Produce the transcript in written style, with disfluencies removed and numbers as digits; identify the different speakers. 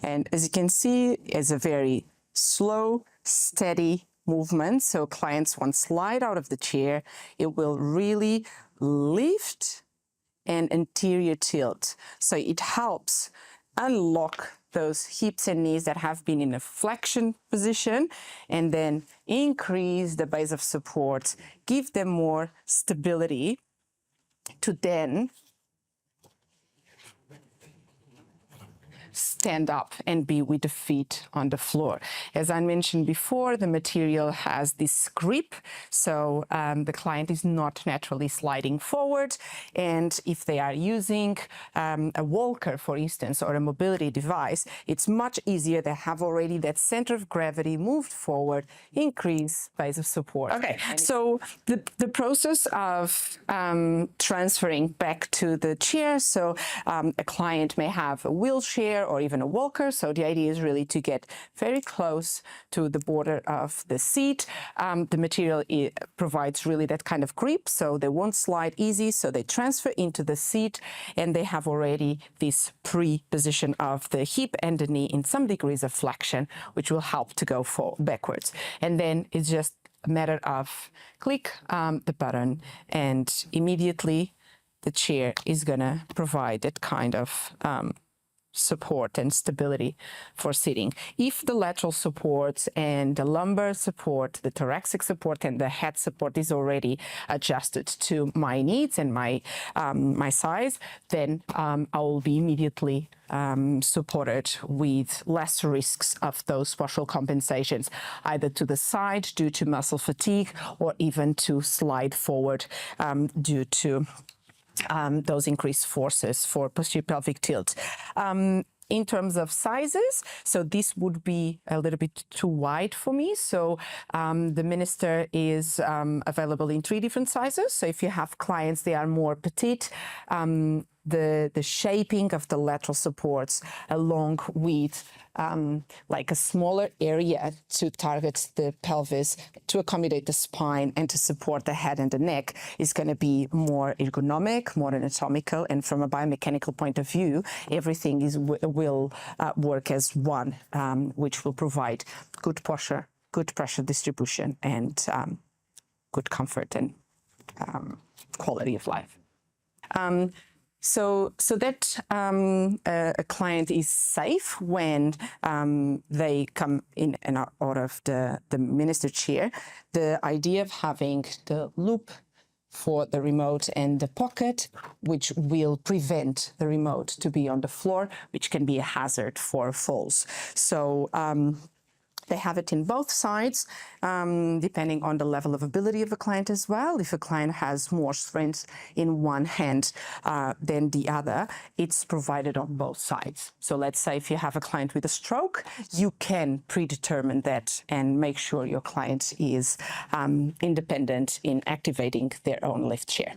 Speaker 1: And as you can see, it's a very slow, steady movement. So clients, once slide out of the chair, it will really lift and anterior tilt. So it helps unlock those hips and knees that have been in a flexion position, and then increase the base of support, give them more stability to then stand up and be with the feet on the floor. As I mentioned before, the material has this grip, so the client is not naturally sliding forward. And if they are using a walker, for instance, or a mobility device, it's much easier. They have already that center of gravity moved forward, increase base of support. Okay, so the process of transferring back to the chair, so a client may have a wheelchair or even a walker. So the idea is really to get very close to the border of the seat. The material provides really that kind of grip, so they won't slide easy. So they transfer into the seat, and they have already this pre-position of the hip and the knee in some degrees of flexion, which will help to go backwards. And then it's just a matter of click the button, and immediately the chair is going to provide that kind of support and stability for sitting. If the lateral support and the lumbar support, the thoracic support and the head support is already adjusted to my needs and my size, then I will be immediately supported with less risks of those postural compensations, either to the side due to muscle fatigue, or even to slide forward due to those increased forces for posterior pelvic tilt. In terms of sizes, so this would be a little bit too wide for me. So the Minister is available in 3 different sizes. So if you have clients, they are more petite, the shaping of the lateral supports along with like a smaller area to target the pelvis, to accommodate the spine and to support the head and the neck is going to be more ergonomic, more anatomical, and from a biomechanical point of view, everything will work as one, which will provide good posture, good pressure distribution, and good comfort and quality of life. So that a client is safe when they come in and out of the Minister chair. The idea of having the loop for the remote and the pocket, which will prevent the remote to be on the floor, which can be a hazard for falls. So they have it in both sides, depending on the level of ability of a client as well. If a client has more strength in one hand than the other, it's provided on both sides. So let's say if you have a client with a stroke, you can predetermine that and make sure your client is independent in activating their own lift chair.